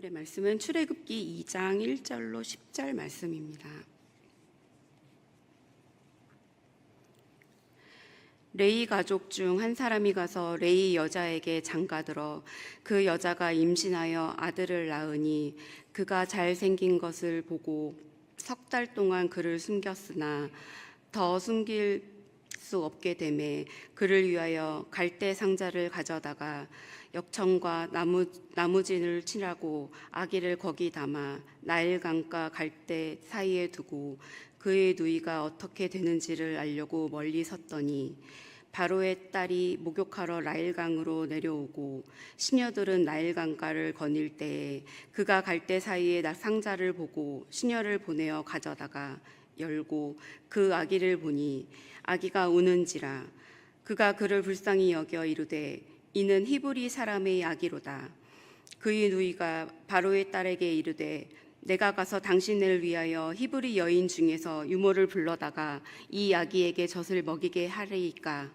오늘의 말씀은 출애굽기 2장 1절로 10절 말씀입니다. 레위 가족 중 한 사람이 가서 레위 여자에게 장가들어 그 여자가 임신하여 아들을 낳으니 그가 잘생긴 것을 보고 석 달 동안 그를 숨겼으나 더 숨길 수 없게 되매 그를 위하여 갈대 상자를 가져다가 역청과 나무진을 칠하고 아기를 거기 담아 나일강과 갈대 사이에 두고 그의 누이가 어떻게 되는지를 알려고 멀리 섰더니 바로의 딸이 목욕하러 나일강으로 내려오고 시녀들은 나일강가를 거닐 때에 그가 갈대 사이에 상자를 보고 시녀를 보내어 가져다가 열고 그 아기를 보니 아기가 우는지라 그가 그를 불쌍히 여겨 이르되 이는 히브리 사람의 아기로다. 그의 누이가 바로의 딸에게 이르되 내가 가서 당신을 위하여 히브리 여인 중에서 유모를 불러다가 이 아기에게 젖을 먹이게 하리이까.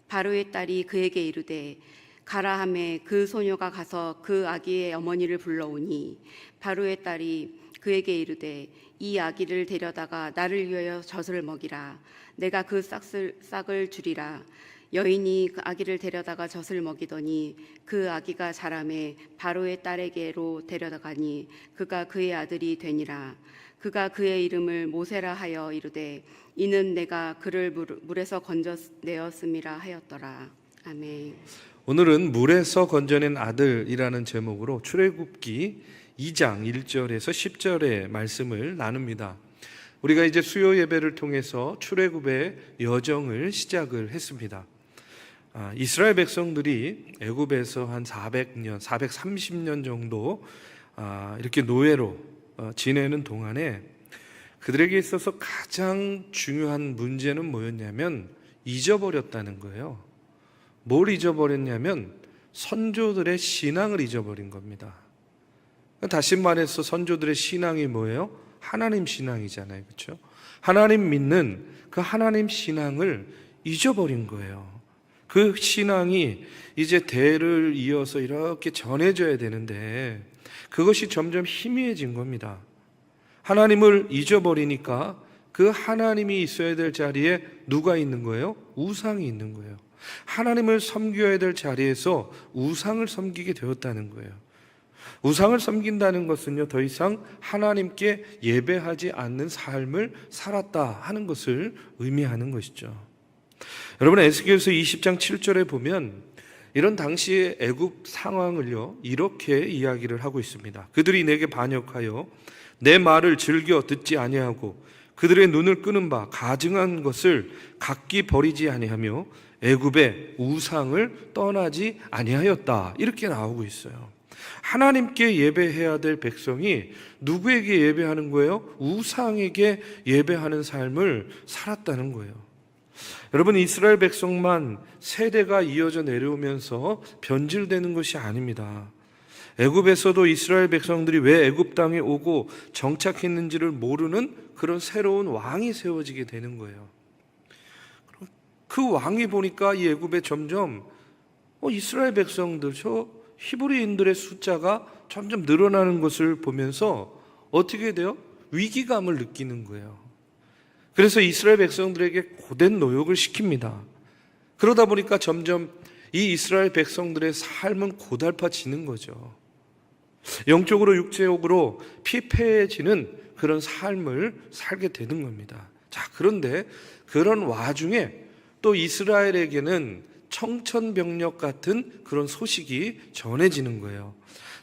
바로의 딸이 그에게 이르되 가라 하매 그 소녀가 가서 그 아기의 어머니를 불러오니 바로의 딸이 그에게 이르되 이 아기를 데려다가 나를 위하여 젖을 먹이라. 내가 그 싹을 주리라. 여인이 그 아기를 데려다가 젖을 먹이더니 그 아기가 자라매 바로의 딸에게로 데려다가니 그가 그의 아들이 되니라. 그가 그의 이름을 모세라 하여 이르되 이는 내가 그를 물에서 건져내었음이라 하였더라. 아멘. 오늘은 물에서 건져낸 아들이라는 제목으로 출애굽기 2장 1절에서 10절의 말씀을 나눕니다. 우리가 이제 수요 예배를 통해서 출애굽의 여정을 시작을 했습니다. 이스라엘 백성들이 애굽에서 한 400년, 430년 정도 이렇게 노예로 지내는 동안에 그들에게 있어서 가장 중요한 문제는 뭐였냐면 잊어버렸다는 거예요. 뭘 잊어버렸냐면 선조들의 신앙을 잊어버린 겁니다. 다시 말해서 선조들의 신앙이 뭐예요? 하나님 신앙이잖아요. 그렇죠? 하나님 믿는 그 하나님 신앙을 잊어버린 거예요. 그 신앙이 이제 대를 이어서 이렇게 전해져야 되는데 그것이 점점 희미해진 겁니다. 하나님을 잊어버리니까 그 하나님이 있어야 될 자리에 누가 있는 거예요? 우상이 있는 거예요. 하나님을 섬겨야 될 자리에서 우상을 섬기게 되었다는 거예요. 우상을 섬긴다는 것은요, 더 이상 하나님께 예배하지 않는 삶을 살았다 하는 것을 의미하는 것이죠. 여러분, 에스겔서 20장 7절에 보면 이런 당시의 애굽 상황을요 이렇게 이야기를 하고 있습니다. 그들이 내게 반역하여 내 말을 즐겨 듣지 아니하고 그들의 눈을 끄는 바 가증한 것을 각기 버리지 아니하며 애굽의 우상을 떠나지 아니하였다. 이렇게 나오고 있어요. 하나님께 예배해야 될 백성이 누구에게 예배하는 거예요? 우상에게 예배하는 삶을 살았다는 거예요. 여러분, 이스라엘 백성만 세대가 이어져 내려오면서 변질되는 것이 아닙니다. 애굽에서도 이스라엘 백성들이 왜 애굽 땅에 오고 정착했는지를 모르는 그런 새로운 왕이 세워지게 되는 거예요. 그 왕이 보니까 이 애굽에 점점 이스라엘 백성들, 저 히브리인들의 숫자가 점점 늘어나는 것을 보면서 어떻게 돼요? 위기감을 느끼는 거예요. 그래서 이스라엘 백성들에게 고된 노역을 시킵니다. 그러다 보니까 점점 이 이스라엘 백성들의 삶은 고달파지는 거죠. 영적으로 육체적으로 피폐해지는 그런 삶을 살게 되는 겁니다. 자, 그런데 그런 와중에 또 이스라엘에게는 청천벽력 같은 그런 소식이 전해지는 거예요.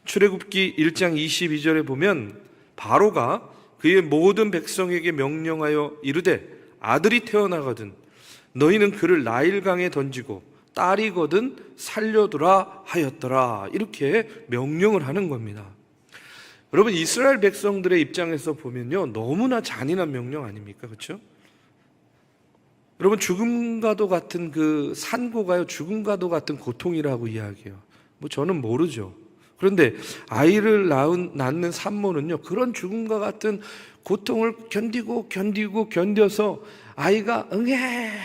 출애굽기 1장 22절에 보면 바로가 그의 모든 백성에게 명령하여 이르되 아들이 태어나거든 너희는 그를 나일강에 던지고 딸이거든 살려두라 하였더라. 이렇게 명령을 하는 겁니다. 여러분, 이스라엘 백성들의 입장에서 보면요 너무나 잔인한 명령 아닙니까? 그렇죠? 여러분, 죽음과도 같은 그 산고가요 죽음과도 같은 고통이라고 이야기해요. 저는 모르죠. 그런데 아이를 낳는 산모는요 그런 죽음과 같은 고통을 견뎌서 아이가 응애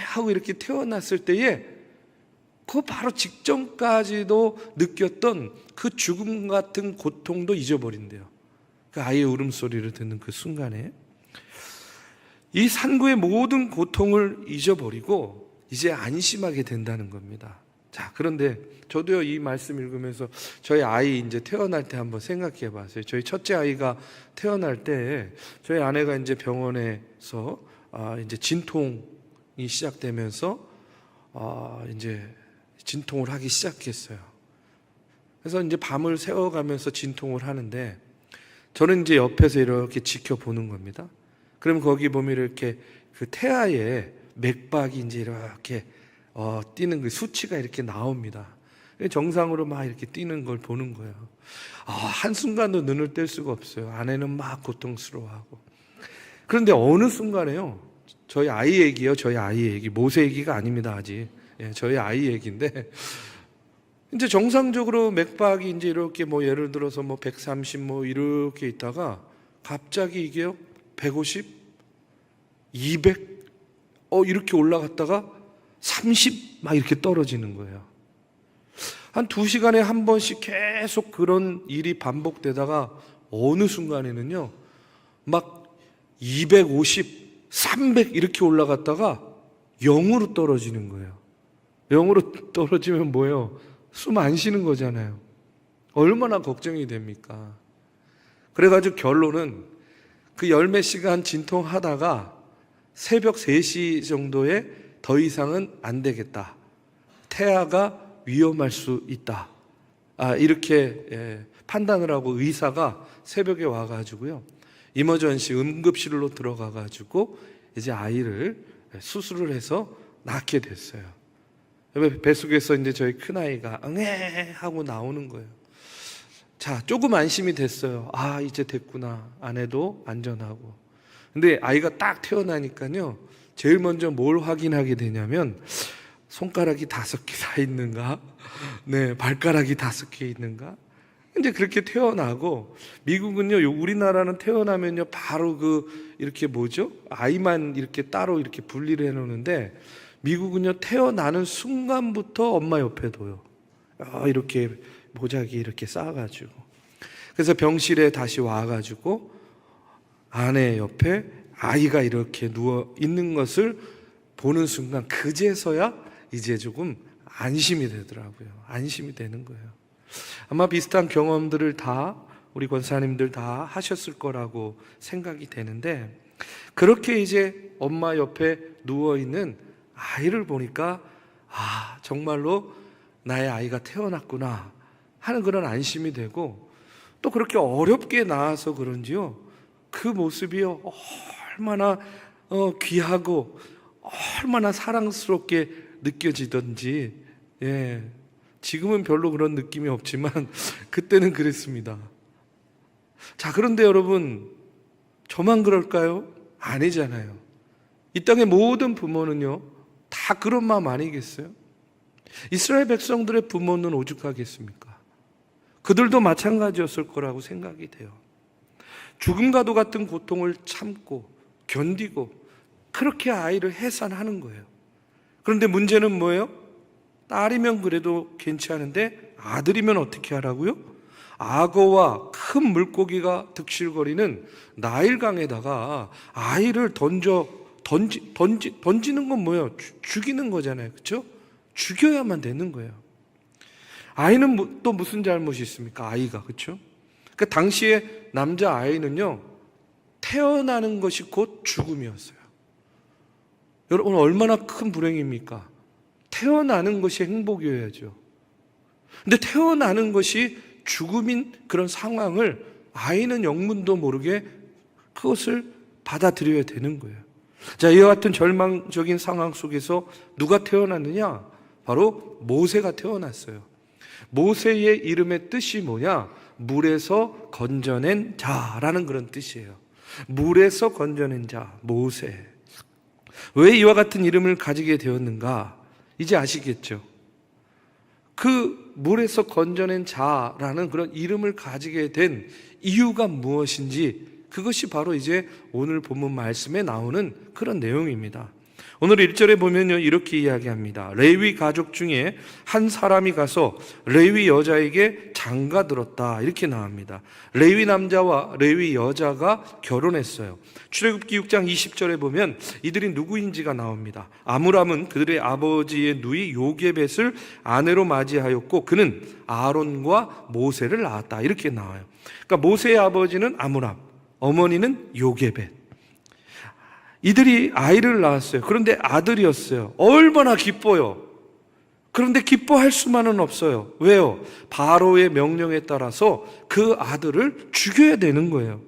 하고 이렇게 태어났을 때에 그 바로 직전까지도 느꼈던 그 죽음 같은 고통도 잊어버린대요. 그 아이의 울음소리를 듣는 그 순간에 이 산구의 모든 고통을 잊어버리고 이제 안심하게 된다는 겁니다. 자, 그런데 저도요, 이 말씀 읽으면서 저희 아이 이제 태어날 때 한번 생각해 봤어요. 저희 첫째 아이가 태어날 때 저희 아내가 이제 병원에서 이제 진통이 시작되면서 이제 진통을 하기 시작했어요. 그래서 이제 밤을 새워가면서 진통을 하는데 저는 이제 옆에서 이렇게 지켜보는 겁니다. 그럼 거기 보면 이렇게 그 태아의 맥박이 이제 이렇게 뛰는 그 수치가 이렇게 나옵니다. 정상으로 막 이렇게 뛰는 걸 보는 거예요. 한순간도 눈을 뗄 수가 없어요. 아내는 막 고통스러워하고. 그런데 어느 순간에요, 저희 아이 얘기요, 저희 아이 얘기, 모세 얘기가 아닙니다, 아직. 예, 저희 아이 얘기인데, 이제 정상적으로 맥박이 이제 이렇게 뭐 예를 들어서 뭐 130 뭐 이렇게 있다가 갑자기 이게요, 150, 200, 이렇게 올라갔다가 30 막 이렇게 떨어지는 거예요. 한 2시간에 한 번씩 계속 그런 일이 반복되다가 어느 순간에는요, 막 250, 300 이렇게 올라갔다가 0으로 떨어지는 거예요. 0으로 떨어지면 뭐예요? 숨 안 쉬는 거잖아요. 얼마나 걱정이 됩니까? 그래가지고 결론은 그 열 몇 시간 진통하다가 새벽 3시 정도에 더 이상은 안 되겠다. 태아가 위험할 수 있다. 이렇게 판단을 하고 의사가 새벽에 와가지고요, 이머전시 응급실로 들어가가지고 이제 아이를 수술을 해서 낳게 됐어요. 뱃속에서 이제 저희 큰아이가 응애 하고 나오는 거예요. 자, 조금 안심이 됐어요. 이제 됐구나. 아내도 안전하고. 근데 아이가 딱 태어나니까요, 제일 먼저 뭘 확인하게 되냐면 손가락이 5개 다 있는가? 네, 발가락이 5개 있는가? 이제 그렇게 태어나고, 미국은요, 우리나라는 태어나면요 바로 이렇게 뭐죠? 아이만 이렇게 따로 이렇게 분리를 해놓는데, 미국은요 태어나는 순간부터 엄마 옆에 둬요. 이렇게 모자기 이렇게 싸가지고. 그래서 병실에 다시 와가지고 아내 옆에 아이가 이렇게 누워 있는 것을 보는 순간, 그제서야 이제 조금 안심이 되더라고요. 안심이 되는 거예요. 아마 비슷한 경험들을 다 우리 권사님들 다 하셨을 거라고 생각이 되는데, 그렇게 이제 엄마 옆에 누워 있는 아이를 보니까 정말로 나의 아이가 태어났구나 하는 그런 안심이 되고, 또 그렇게 어렵게 낳아서 그런지요, 그 모습이요 얼마나 귀하고 얼마나 사랑스럽게 느껴지던지, 지금은 별로 그런 느낌이 없지만 그때는 그랬습니다. 자, 그런데 여러분, 저만 그럴까요? 아니잖아요. 이 땅의 모든 부모는요 다 그런 마음 아니겠어요? 이스라엘 백성들의 부모는 오죽하겠습니까? 그들도 마찬가지였을 거라고 생각이 돼요. 죽음과도 같은 고통을 참고 견디고 그렇게 아이를 해산하는 거예요. 그런데 문제는 뭐예요? 딸이면 그래도 괜찮은데 아들이면 어떻게 하라고요? 악어와 큰 물고기가 득실거리는 나일강에다가 아이를 던지는 건 뭐예요? 죽이는 거잖아요. 그렇죠? 죽여야만 되는 거예요. 아이는 또 무슨 잘못이 있습니까? 아이가. 그렇죠? 그 당시에 남자 아이는요, 태어나는 것이 곧 죽음이었어요. 여러분, 얼마나 큰 불행입니까? 태어나는 것이 행복이어야죠. 근데 태어나는 것이 죽음인 그런 상황을 아이는 영문도 모르게 그것을 받아들여야 되는 거예요. 자, 이와 같은 절망적인 상황 속에서 누가 태어났느냐? 바로 모세가 태어났어요. 모세의 이름의 뜻이 뭐냐? 물에서 건져낸 자라는 그런 뜻이에요. 물에서 건져낸 자, 모세. 왜 이와 같은 이름을 가지게 되었는가? 이제 아시겠죠? 그 물에서 건져낸 자라는 그런 이름을 가지게 된 이유가 무엇인지, 그것이 바로 이제 오늘 본문 말씀에 나오는 그런 내용입니다. 오늘 1절에 보면요, 이렇게 이야기합니다. 레위 가족 중에 한 사람이 가서 레위 여자에게 장가들었다, 이렇게 나옵니다. 레위 남자와 레위 여자가 결혼했어요. 출애굽기 6장 20절에 보면 이들이 누구인지가 나옵니다. 아므람은 그들의 아버지의 누이 요게벳을 아내로 맞이하였고 그는 아론과 모세를 낳았다, 이렇게 나와요. 그러니까 모세의 아버지는 아므람, 어머니는 요게벳. 이들이 아이를 낳았어요. 그런데 아들이었어요. 얼마나 기뻐요. 그런데 기뻐할 수만은 없어요. 왜요? 바로의 명령에 따라서 그 아들을 죽여야 되는 거예요.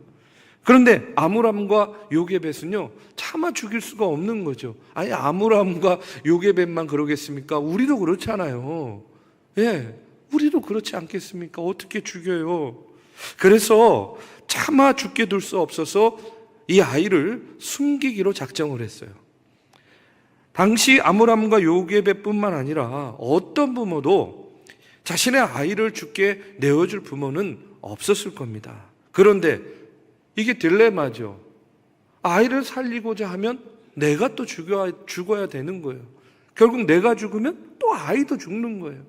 그런데 아므람과 요게벳은요, 차마 죽일 수가 없는 거죠. 아니, 아므람과 요게벳만 그러겠습니까? 우리도 그렇잖아요. 예, 우리도 그렇지 않겠습니까? 어떻게 죽여요? 그래서 차마 죽게 둘 수 없어서 이 아이를 숨기기로 작정을 했어요. 당시 아므람과 요게벳뿐만 아니라 어떤 부모도 자신의 아이를 죽게 내어줄 부모는 없었을 겁니다. 그런데 이게 딜레마죠. 아이를 살리고자 하면 내가 또 죽어야 되는 거예요. 결국 내가 죽으면 또 아이도 죽는 거예요.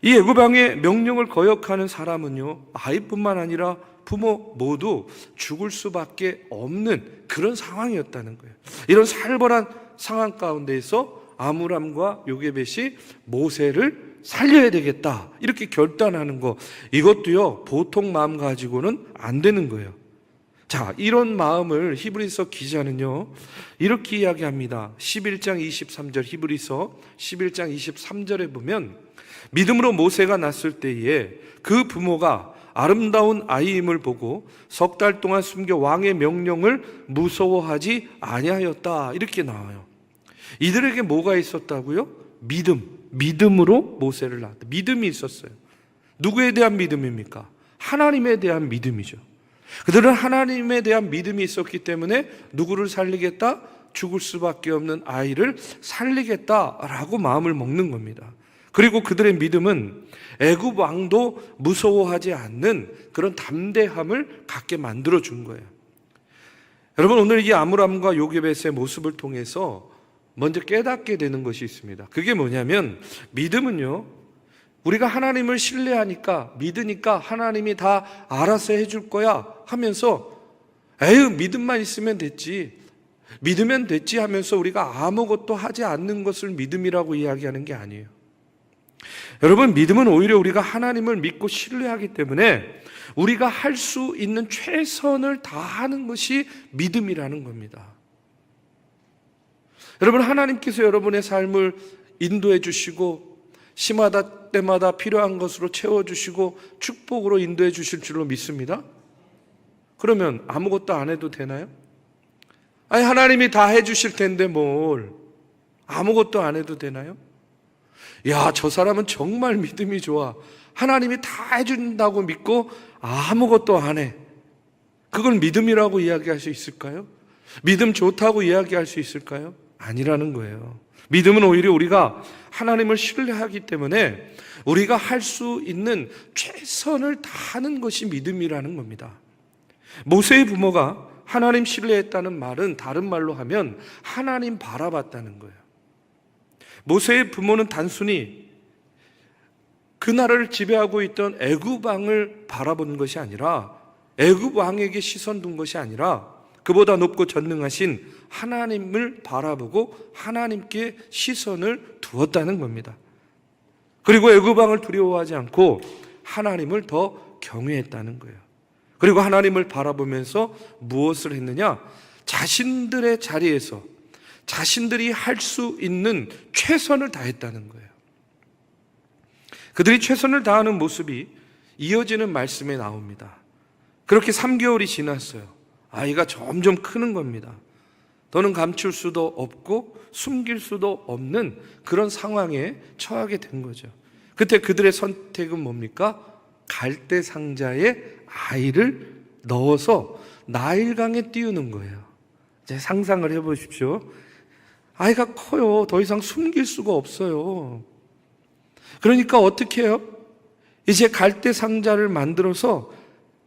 이 애굽 왕의 명령을 거역하는 사람은요, 아이뿐만 아니라 부모 모두 죽을 수밖에 없는 그런 상황이었다는 거예요. 이런 살벌한 상황 가운데에서 아므람과 요게벳이 모세를 살려야 되겠다, 이렇게 결단하는 거, 이것도요 보통 마음 가지고는 안 되는 거예요. 자, 이런 마음을 히브리서 기자는요 이렇게 이야기합니다. 11장 23절, 히브리서 11장 23절에 보면 믿음으로 모세가 낳았을 때에 그 부모가 아름다운 아이임을 보고 석 달 동안 숨겨 왕의 명령을 무서워하지 아니하였다, 이렇게 나와요. 이들에게 뭐가 있었다고요? 믿음으로 모세를 낳았다. 믿음이 있었어요. 누구에 대한 믿음입니까? 하나님에 대한 믿음이죠. 그들은 하나님에 대한 믿음이 있었기 때문에 누구를 살리겠다? 죽을 수밖에 없는 아이를 살리겠다라고 마음을 먹는 겁니다. 그리고 그들의 믿음은 애굽 왕도 무서워하지 않는 그런 담대함을 갖게 만들어 준 거예요. 여러분, 오늘 이 아므람과 요게벳의 모습을 통해서 먼저 깨닫게 되는 것이 있습니다. 그게 뭐냐면, 믿음은요, 우리가 하나님을 신뢰하니까, 믿으니까 하나님이 다 알아서 해줄 거야 하면서 에휴, 믿음만 있으면 됐지, 믿으면 됐지 하면서 우리가 아무것도 하지 않는 것을 믿음이라고 이야기하는 게 아니에요. 여러분, 믿음은 오히려 우리가 하나님을 믿고 신뢰하기 때문에 우리가 할 수 있는 최선을 다하는 것이 믿음이라는 겁니다. 여러분, 하나님께서 여러분의 삶을 인도해 주시고 시마다 때마다 필요한 것으로 채워주시고 축복으로 인도해 주실 줄로 믿습니다. 그러면 아무것도 안 해도 되나요? 아니, 하나님이 다 해주실 텐데 뭘 아무것도 안 해도 되나요? 야, 저 사람은 정말 믿음이 좋아, 하나님이 다 해준다고 믿고 아무것도 안 해, 그걸 믿음이라고 이야기할 수 있을까요? 믿음 좋다고 이야기할 수 있을까요? 아니라는 거예요. 믿음은 오히려 우리가 하나님을 신뢰하기 때문에 우리가 할 수 있는 최선을 다하는 것이 믿음이라는 겁니다. 모세의 부모가 하나님 신뢰했다는 말은 다른 말로 하면 하나님 바라봤다는 거예요. 모세의 부모는 단순히 그 나라를 지배하고 있던 애굽 왕을 바라본 것이 아니라, 애굽 왕에게 시선 둔 것이 아니라 그보다 높고 전능하신 하나님을 바라보고 하나님께 시선을 두었다는 겁니다. 그리고 애굽 왕을 두려워하지 않고 하나님을 더 경외했다는 거예요. 그리고 하나님을 바라보면서 무엇을 했느냐? 자신들의 자리에서 자신들이 할 수 있는 최선을 다했다는 거예요. 그들이 최선을 다하는 모습이 이어지는 말씀에 나옵니다. 그렇게 3개월이 지났어요. 아이가 점점 크는 겁니다. 더는 감출 수도 없고 숨길 수도 없는 그런 상황에 처하게 된 거죠. 그때 그들의 선택은 뭡니까? 갈대 상자에 아이를 넣어서 나일강에 띄우는 거예요. 이제 상상을 해보십시오. 아이가 커요. 더 이상 숨길 수가 없어요. 그러니까 어떻게 해요? 이제 갈대 상자를 만들어서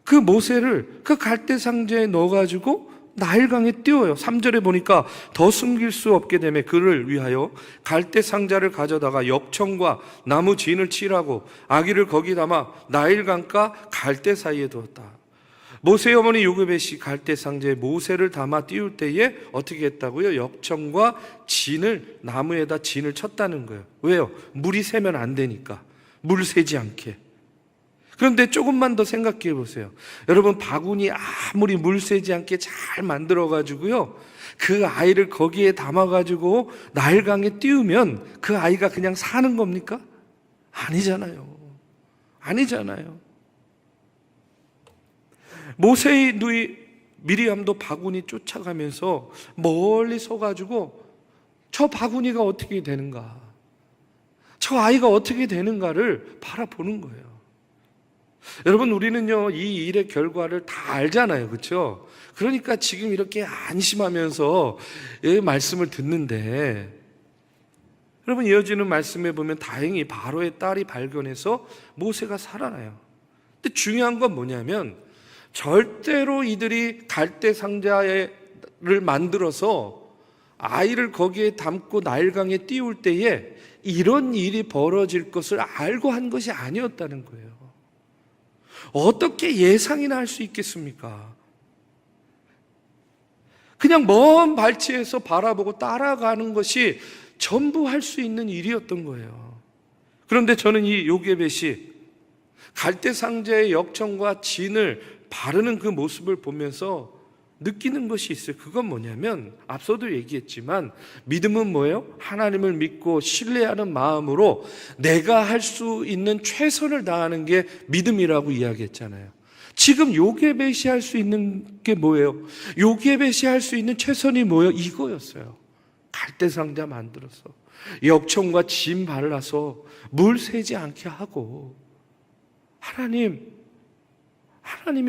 그 모세를 그 갈대 상자에 넣어가지고 나일강에 띄워요. 3절에 보니까 더 숨길 수 없게 되매 그를 위하여 갈대 상자를 가져다가 역청과 나무 진을 칠하고 아기를 거기 담아 나일강과 갈대 사이에 두었다. 모세의 어머니 요게벳이 갈대 상자에 모세를 담아 띄울 때에 어떻게 했다고요? 역청과 진을, 나무에다 진을 쳤다는 거예요. 왜요? 물이 새면 안 되니까. 물 새지 않게. 그런데 조금만 더 생각해 보세요. 여러분, 바구니 아무리 물 새지 않게 잘 만들어가지고요, 그 아이를 거기에 담아가지고 나일강에 띄우면 그 아이가 그냥 사는 겁니까? 아니잖아요. 아니잖아요. 모세의 누이 미리암도 바구니 쫓아가면서 멀리 서가지고 저 바구니가 어떻게 되는가, 저 아이가 어떻게 되는가를 바라보는 거예요. 여러분, 우리는요 이 일의 결과를 다 알잖아요, 그렇죠? 그러니까 지금 이렇게 안심하면서 이 말씀을 듣는데, 여러분, 이어지는 말씀에 보면 다행히 바로의 딸이 발견해서 모세가 살아나요. 근데 중요한 건 뭐냐면, 절대로 이들이 갈대 상자를 만들어서 아이를 거기에 담고 나일강에 띄울 때에 이런 일이 벌어질 것을 알고 한 것이 아니었다는 거예요. 어떻게 예상이나 할 수 있겠습니까? 그냥 먼 발치에서 바라보고 따라가는 것이 전부 할 수 있는 일이었던 거예요. 그런데 저는 이 요게벳이 갈대 상자의 역청과 진을 바르는 그 모습을 보면서 느끼는 것이 있어요. 그건 뭐냐면, 앞서도 얘기했지만 믿음은 뭐예요? 하나님을 믿고 신뢰하는 마음으로 내가 할 수 있는 최선을 다하는 게 믿음이라고 이야기했잖아요. 지금 요게벳이 할 수 있는 게 뭐예요? 요게벳이 할 수 있는 최선이 뭐예요? 이거였어요. 갈대 상자 만들어서 역청과 진 발라서 물 새지 않게 하고, 하나님이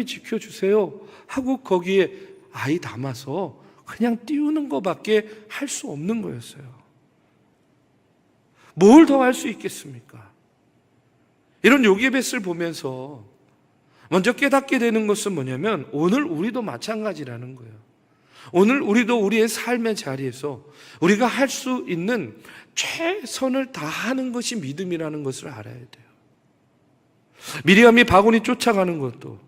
지켜주세요 하고 거기에 아이 담아서 그냥 띄우는 것밖에 할 수 없는 거였어요. 뭘 더 할 수 있겠습니까? 이런 요게벳을 보면서 먼저 깨닫게 되는 것은 뭐냐면, 오늘 우리도 마찬가지라는 거예요. 오늘 우리도 우리의 삶의 자리에서 우리가 할 수 있는 최선을 다하는 것이 믿음이라는 것을 알아야 돼요. 미리암이 바구니 쫓아가는 것도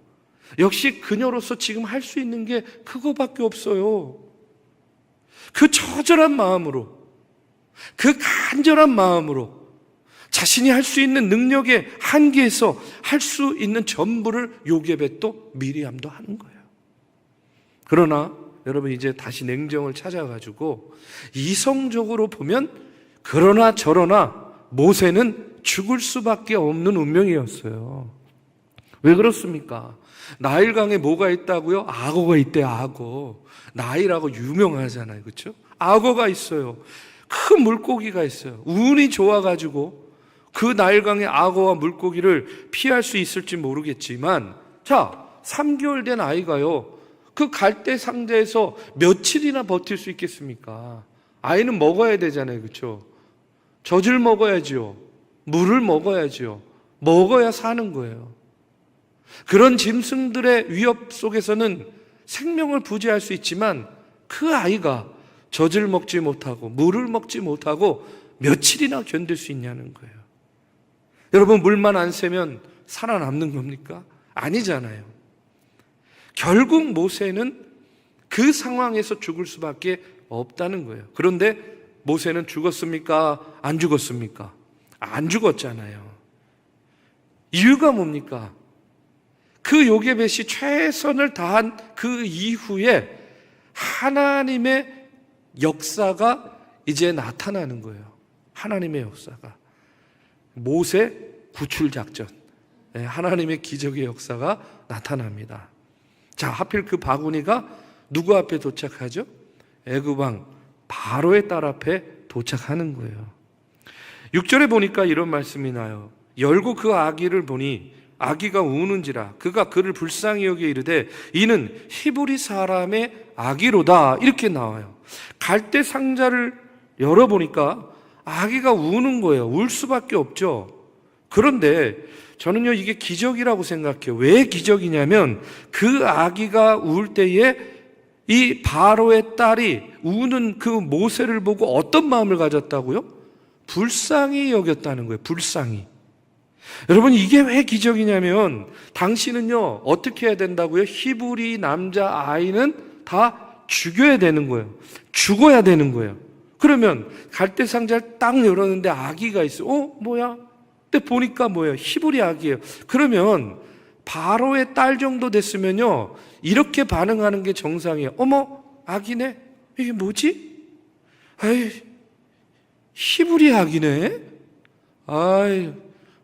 역시 그녀로서 지금 할 수 있는 게 그거밖에 없어요. 그 처절한 마음으로, 그 간절한 마음으로 자신이 할 수 있는 능력의 한계에서 할 수 있는 전부를 요게벳도 미리암도 하는 거예요. 그러나 여러분, 이제 다시 냉정을 찾아가지고 이성적으로 보면 그러나 저러나 모세는 죽을 수밖에 없는 운명이었어요. 왜 그렇습니까? 나일강에 뭐가 있다고요? 악어가 있대요. 악어. 나일하고 유명하잖아요, 그렇죠? 악어가 있어요. 큰 물고기가 있어요. 운이 좋아가지고 그 나일강의 악어와 물고기를 피할 수 있을지 모르겠지만, 자, 3개월 된 아이가요, 그 갈대 상자에서 며칠이나 버틸 수 있겠습니까? 아이는 먹어야 되잖아요, 그렇죠? 젖을 먹어야지요. 물을 먹어야지요. 먹어야 사는 거예요. 그런 짐승들의 위협 속에서는 생명을 부지할 수 있지만, 그 아이가 젖을 먹지 못하고 물을 먹지 못하고 며칠이나 견딜 수 있냐는 거예요. 여러분, 물만 안 새면 살아남는 겁니까? 아니잖아요. 결국 모세는 그 상황에서 죽을 수밖에 없다는 거예요. 그런데 모세는 죽었습니까? 안 죽었습니까? 안 죽었잖아요. 이유가 뭡니까? 그 요게벳이 최선을 다한 그 이후에 하나님의 역사가 이제 나타나는 거예요. 하나님의 역사가. 모세 구출 작전, 하나님의 기적의 역사가 나타납니다. 자, 하필 그 바구니가 누구 앞에 도착하죠? 애굽왕 바로의 딸 앞에 도착하는 거예요. 6절에 보니까 이런 말씀이 나요. 열고 그 아기를 보니 아기가 우는지라 그가 그를 불쌍히 여겨 이르되 이는 히브리 사람의 아기로다, 이렇게 나와요. 갈대 상자를 열어보니까 아기가 우는 거예요. 울 수밖에 없죠. 그런데 저는요, 이게 기적이라고 생각해요. 왜 기적이냐면 그 아기가 울 때에 이 바로의 딸이 우는 그 모세를 보고 어떤 마음을 가졌다고요? 불쌍히 여겼다는 거예요. 불쌍히. 여러분, 이게 왜 기적이냐면 당신은요 어떻게 해야 된다고요? 히브리 남자 아이는 다 죽여야 되는 거예요. 죽어야 되는 거예요. 그러면 갈대 상자를 딱 열었는데 아기가 있어요. 뭐야? 근데 보니까 뭐예요? 히브리 아기예요. 그러면 바로의 딸 정도 됐으면요 이렇게 반응하는 게 정상이에요. 어머, 아기네? 이게 뭐지? 아이, 히브리 아기네? 아이,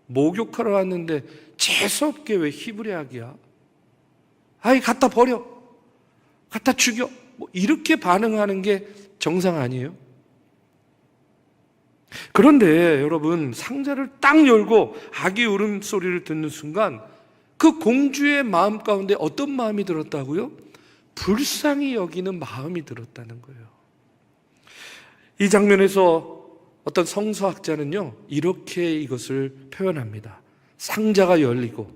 목욕하러 왔는데 재수없게 왜 히브리 아기야? 아이, 갖다 버려. 갖다 죽여. 뭐 이렇게 반응하는 게 정상 아니에요? 그런데 여러분, 상자를 딱 열고 아기 울음소리를 듣는 순간 그 공주의 마음 가운데 어떤 마음이 들었다고요? 불쌍히 여기는 마음이 들었다는 거예요. 이 장면에서 어떤 성서학자는요 이렇게 이것을 표현합니다. 상자가 열리고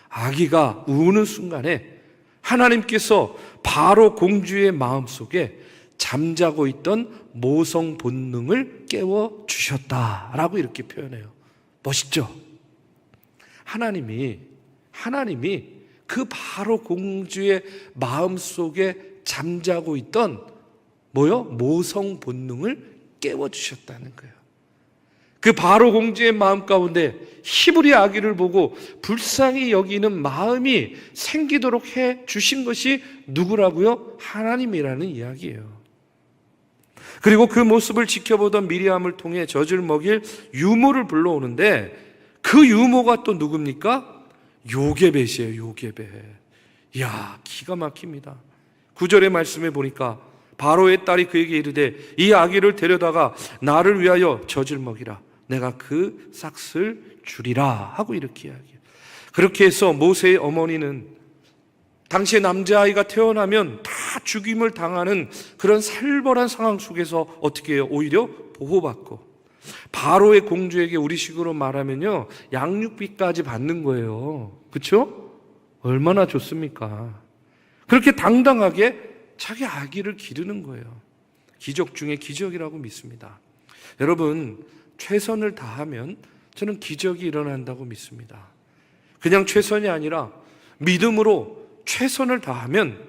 아기가 우는 순간에 하나님께서 바로 공주의 마음속에 잠자고 있던 모성 본능을 깨워주셨다라고 이렇게 표현해요. 멋있죠? 하나님이 그 바로 공주의 마음속에 잠자고 있던 모성 본능을 깨워주셨다는 거예요. 그 바로 공주의 마음 가운데 히브리 아기를 보고 불쌍히 여기는 마음이 생기도록 해 주신 것이 누구라고요? 하나님이라는 이야기예요. 그리고 그 모습을 지켜보던 미리암을 통해 젖을 먹일 유모를 불러오는데 그 유모가 또 누굽니까? 요게벳이에요. 요게벳. 이야, 기가 막힙니다. 9절의 말씀에 보니까 바로의 딸이 그에게 이르되 이 아기를 데려다가 나를 위하여 젖을 먹이라. 내가 그 싹을 주리라 하고 이렇게 이야기해요. 그렇게 해서 모세의 어머니는 당시에 남자아이가 태어나면 다 죽임을 당하는 그런 살벌한 상황 속에서 어떻게 해요? 오히려 보호받고 바로의 공주에게 우리식으로 말하면요 양육비까지 받는 거예요. 그렇죠? 얼마나 좋습니까? 그렇게 당당하게 자기 아기를 기르는 거예요. 기적 중에 기적이라고 믿습니다. 여러분, 최선을 다하면 저는 기적이 일어난다고 믿습니다. 그냥 최선이 아니라 믿음으로 최선을 다하면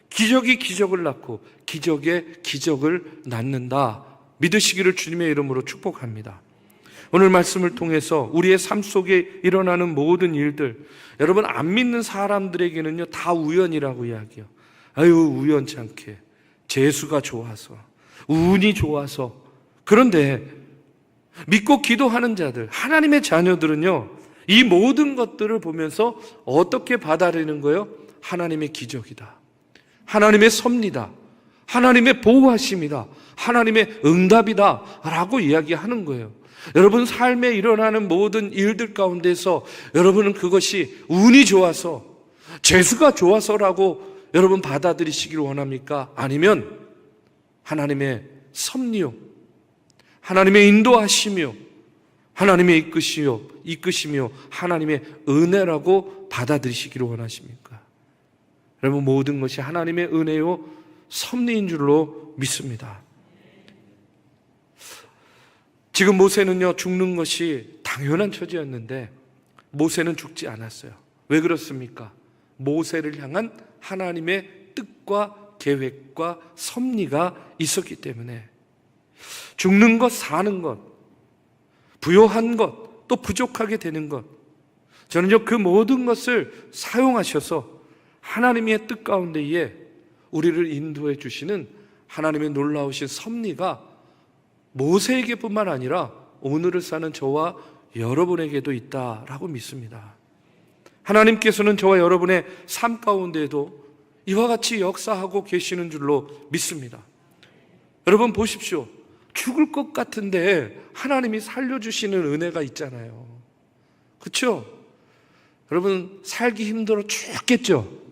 기적이 기적을 낳고 기적에 기적을 낳는다. 믿으시기를 주님의 이름으로 축복합니다. 오늘 말씀을 통해서 우리의 삶 속에 일어나는 모든 일들, 여러분 안 믿는 사람들에게는요 다 우연이라고 이야기해요. 아유, 우연치 않게 재수가 좋아서, 운이 좋아서. 그런데 믿고 기도하는 자들, 하나님의 자녀들은요 이 모든 것들을 보면서 어떻게 받아들이는 거예요? 하나님의 기적이다, 하나님의 섭리다, 하나님의 보호하심이다, 하나님의 응답이다 라고 이야기하는 거예요. 여러분 삶에 일어나는 모든 일들 가운데서 여러분은 그것이 운이 좋아서, 재수가 좋아서라고 여러분 받아들이시길 원합니까? 아니면 하나님의 섭리요, 하나님의 인도하심이요, 하나님의 이끄심이요, 하나님의 은혜라고 받아들이시기를 원하십니까? 여러분, 모든 것이 하나님의 은혜요 섭리인 줄로 믿습니다. 지금 모세는요 죽는 것이 당연한 처지였는데 모세는 죽지 않았어요. 왜 그렇습니까? 모세를 향한 하나님의 뜻과 계획과 섭리가 있었기 때문에 죽는 것, 사는 것, 부요한 것, 또 부족하게 되는 것, 저는요 그 모든 것을 사용하셔서 하나님의 뜻 가운데에 우리를 인도해 주시는 하나님의 놀라우신 섭리가 모세에게뿐만 아니라 오늘을 사는 저와 여러분에게도 있다라고 믿습니다. 하나님께서는 저와 여러분의 삶 가운데에도 이와 같이 역사하고 계시는 줄로 믿습니다. 여러분 보십시오. 죽을 것 같은데 하나님이 살려주시는 은혜가 있잖아요. 그렇죠? 여러분 살기 힘들어 죽겠죠?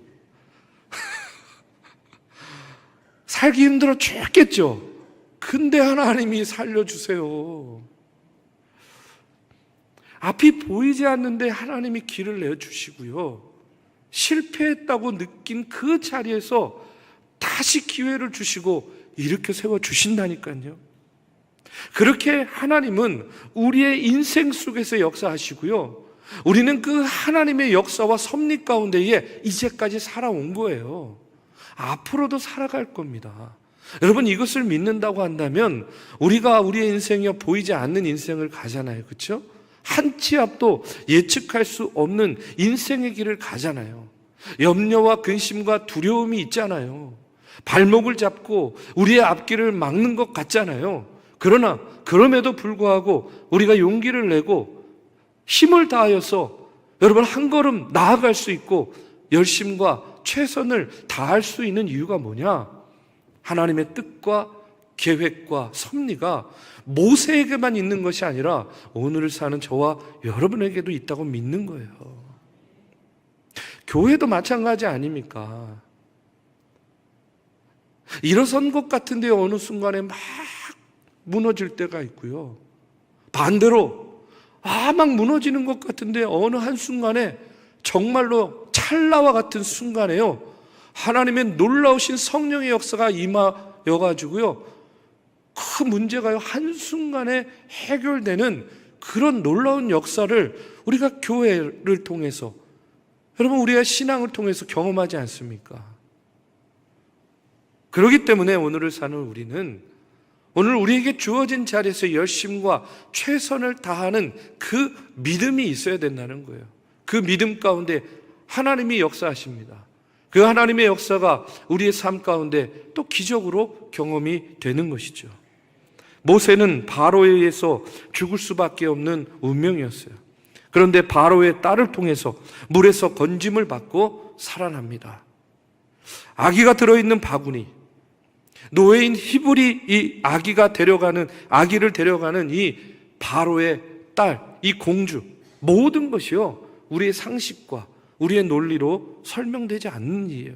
살기 힘들어 죽겠죠? 근데 하나님이 살려주세요. 앞이 보이지 않는데 하나님이 길을 내주시고요. 실패했다고 느낀 그 자리에서 다 다시 기회를 주시고 일으켜 세워 주신다니까요. 그렇게 하나님은 우리의 인생 속에서 역사하시고요, 우리는 그 하나님의 역사와 섭리 가운데에 이제까지 살아온 거예요. 앞으로도 살아갈 겁니다. 여러분, 이것을 믿는다고 한다면 우리가 우리의 인생이 보이지 않는 인생을 가잖아요. 그렇죠? 한 치 앞도 예측할 수 없는 인생의 길을 가잖아요. 염려와 근심과 두려움이 있잖아요. 발목을 잡고 우리의 앞길을 막는 것 같잖아요. 그러나 그럼에도 불구하고 우리가 용기를 내고 힘을 다하여서 여러분 한 걸음 나아갈 수 있고 열심과 최선을 다할 수 있는 이유가 뭐냐? 하나님의 뜻과 계획과 섭리가 모세에게만 있는 것이 아니라 오늘을 사는 저와 여러분에게도 있다고 믿는 거예요. 교회도 마찬가지 아닙니까? 일어선 것 같은데 어느 순간에 막 무너질 때가 있고요, 반대로 막 무너지는 것 같은데 어느 한순간에 정말로 찰나와 같은 순간에요, 하나님의 놀라우신 성령의 역사가 임하여가지고요, 그 문제가요 한순간에 해결되는 그런 놀라운 역사를 우리가 교회를 통해서, 여러분 우리가 신앙을 통해서 경험하지 않습니까? 그렇기 때문에 오늘을 사는 우리는 오늘 우리에게 주어진 자리에서 열심과 최선을 다하는 그 믿음이 있어야 된다는 거예요. 그 믿음 가운데 하나님이 역사하십니다. 그 하나님의 역사가 우리의 삶 가운데 또 기적으로 경험이 되는 것이죠. 모세는 바로에 의해서 죽을 수밖에 없는 운명이었어요. 그런데 바로의 딸을 통해서 물에서 건짐을 받고 살아납니다. 아기가 들어있는 바구니, 노예인 히브리 이 아기를 데려가는 이 바로의 딸, 이 공주, 모든 것이요 우리의 상식과 우리의 논리로 설명되지 않는 일이에요.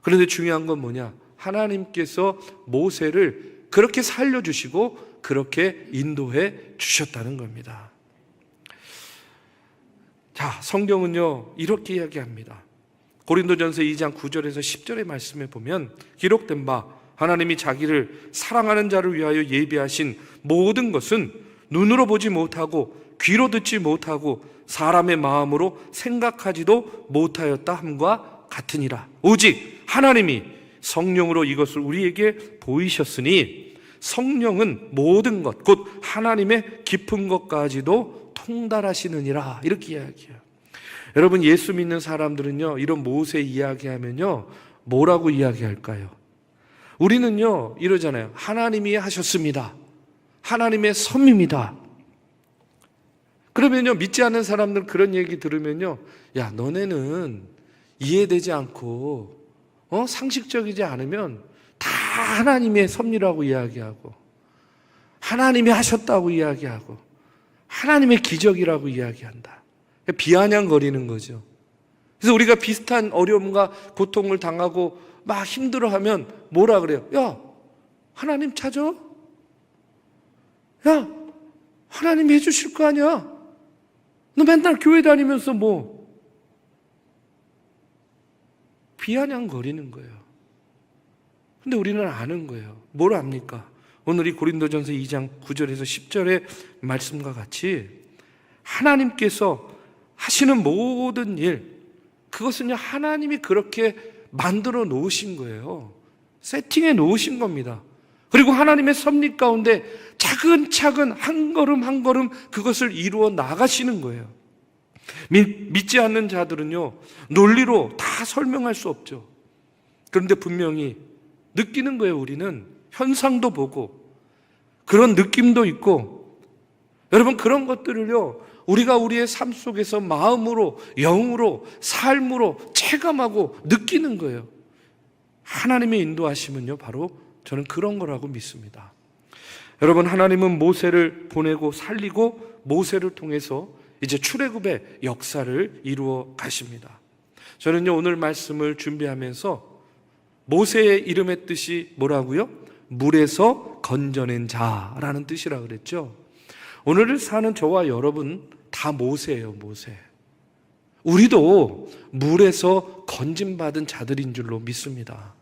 그런데 중요한 건 뭐냐? 하나님께서 모세를 그렇게 살려주시고 그렇게 인도해 주셨다는 겁니다. 자, 성경은요 이렇게 이야기합니다. 고린도전서 2장 9절에서 10절의 말씀에 보면 기록된 바 하나님이 자기를 사랑하는 자를 위하여 예비하신 모든 것은 눈으로 보지 못하고 귀로 듣지 못하고 사람의 마음으로 생각하지도 못하였다 함과 같으니라. 오직 하나님이 성령으로 이것을 우리에게 보이셨으니 성령은 모든 것 곧 하나님의 깊은 것까지도 통달하시느니라. 이렇게 이야기해요. 여러분, 예수 믿는 사람들은요 이런 모세 이야기하면요 뭐라고 이야기할까요? 우리는요 이러잖아요. 하나님이 하셨습니다. 하나님의 섭리입니다. 그러면요 믿지 않는 사람들 그런 얘기 들으면요, 야 너네는 이해되지 않고 상식적이지 않으면 다 하나님의 섭리라고 이야기하고 하나님이 하셨다고 이야기하고 하나님의 기적이라고 이야기한다. 비아냥거리는 거죠. 그래서 우리가 비슷한 어려움과 고통을 당하고 막 힘들어하면 뭐라 그래요? 야 하나님 찾아? 야 하나님 해주실 거 아니야? 너 맨날 교회 다니면서 뭐 비아냥거리는 거예요. 근데 우리는 아는 거예요. 뭘 압니까? 오늘 이 고린도전서 2장 9절에서 10절의 말씀과 같이 하나님께서 하시는 모든 일, 그것은요 하나님이 그렇게 만들어 놓으신 거예요. 세팅해 놓으신 겁니다. 그리고 하나님의 섭리 가운데 차근차근 한 걸음 한 걸음 그것을 이루어 나가시는 거예요. 믿지 않는 자들은요 논리로 다 설명할 수 없죠. 그런데 분명히 느끼는 거예요. 우리는 현상도 보고 그런 느낌도 있고, 여러분 그런 것들을요 우리가 우리의 삶 속에서 마음으로, 영으로, 삶으로 체감하고 느끼는 거예요. 하나님의 인도하심은요 바로 저는 그런 거라고 믿습니다. 여러분, 하나님은 모세를 보내고 살리고 모세를 통해서 이제 출애굽의 역사를 이루어 가십니다. 저는요 오늘 말씀을 준비하면서 모세의 이름의 뜻이 뭐라고요? 물에서 건져낸 자라는 뜻이라 그랬죠. 오늘을 사는 저와 여러분 다 모세예요. 모세. 우리도 물에서 건짐받은 자들인 줄로 믿습니다.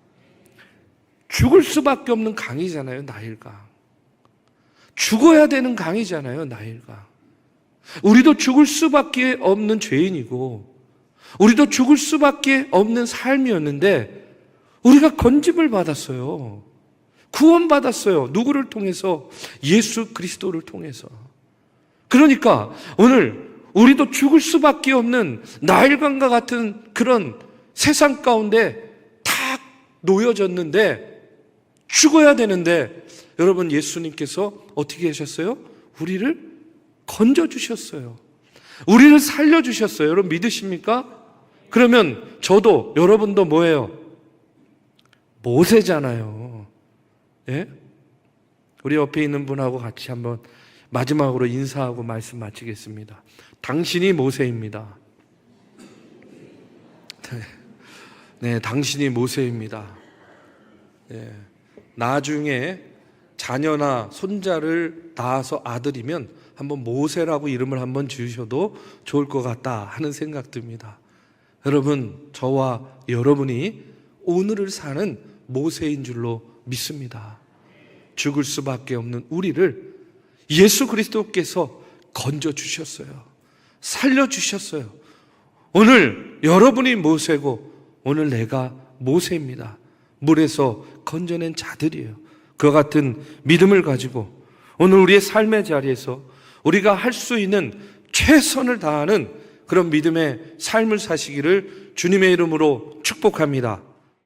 죽을 수밖에 없는 강이잖아요, 나일강. 죽어야 되는 강이잖아요, 나일강. 우리도 죽을 수밖에 없는 죄인이고 우리도 죽을 수밖에 없는 삶이었는데 우리가 건짐을 받았어요. 구원받았어요. 누구를 통해서? 예수 그리스도를 통해서. 그러니까 오늘 우리도 죽을 수밖에 없는 나일강과 같은 그런 세상 가운데 탁 놓여졌는데 죽어야 되는데 여러분, 예수님께서 어떻게 하셨어요? 우리를 건져주셨어요. 우리를 살려주셨어요. 여러분 믿으십니까? 그러면 저도 여러분도 뭐예요? 모세잖아요. 예? 우리 옆에 있는 분하고 같이 한번 마지막으로 인사하고 말씀 마치겠습니다. 당신이 모세입니다. 네, 당신이 모세입니다. 네, 나중에 자녀나 손자를 낳아서 아들이면 한번 모세라고 이름을 한번 지으셔도 좋을 것 같다 하는 생각 듭니다. 여러분, 저와 여러분이 오늘을 사는 모세인 줄로 믿습니다. 죽을 수밖에 없는 우리를 예수 그리스도께서 건져주셨어요. 살려주셨어요. 오늘 여러분이 모세고 오늘 내가 모세입니다. 물에서 건져낸 자들이에요. 그와 같은 믿음을 가지고 오늘 우리의 삶의 자리에서 우리가 할 수 있는 최선을 다하는 그런 믿음의 삶을 사시기를 주님의 이름으로 축복합니다.